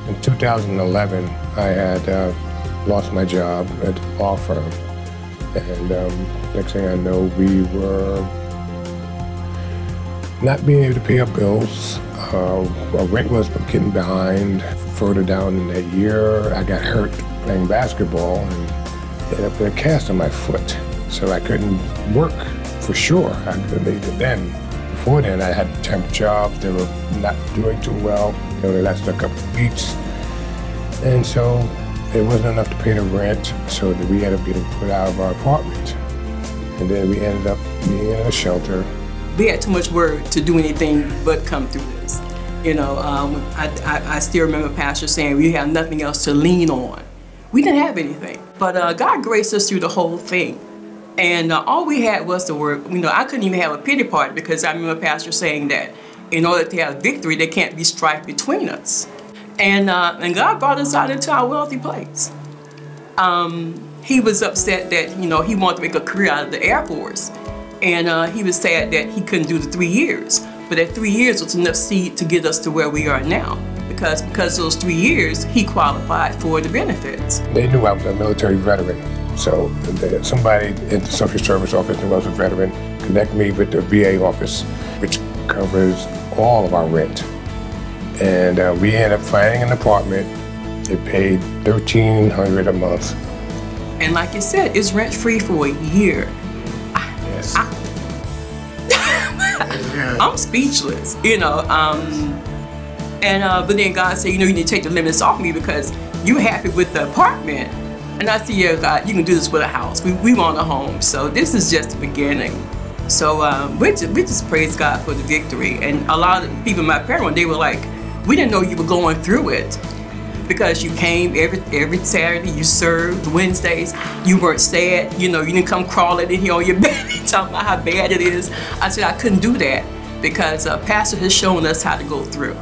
In 2011, I had lost my job at the law firm. And next thing I know, we were not being able to pay our bills. Our rent was getting behind. Further down in that year, I got hurt playing basketball and ended up with a cast on my foot. So I couldn't work for sure. I couldn't even then. Before then, I had temp jobs. They were not doing too well. They only lasted a couple of weeks. And so it wasn't enough to pay the rent, so we ended up getting put out of our apartment. And then we ended up being in a shelter. We had too much work to do anything but come through this. You know, I still remember Pastor saying we have nothing else to lean on. We didn't have anything, but God graced us through the whole thing. And all we had was the work. You know, I couldn't even have a pity party because I remember Pastor saying that in order to have victory, there can't be strife between us. And God brought us out into our wealthy place. He was upset that, you know, he wanted to make a career out of the Air Force. And he was sad that he couldn't do the 3 years. But that 3 years was enough seed to get us to where we are now. Because those 3 years, he qualified for the benefits. They knew I was a military veteran. So somebody in the Social Service Office who was a veteran connected me with the VA office, which covers all of our rent. And we ended up finding an apartment. They paid $1,300 a month. And like you said, it's rent-free for a year. Yes. I'm speechless, you know. But then God said, you know, you need to take the limits off me because you're happy with the apartment. And I said, yeah, God, you can do this with a house. We want a home. So this is just the beginning. So we just praise God for the victory. And a lot of people, my parents, they were like, we didn't know you were going through it because you came every Saturday, you served Wednesdays, you weren't sad, you know, you didn't come crawling in here on your bed talking about how bad it is. I said I couldn't do that because Pastor has shown us how to go through.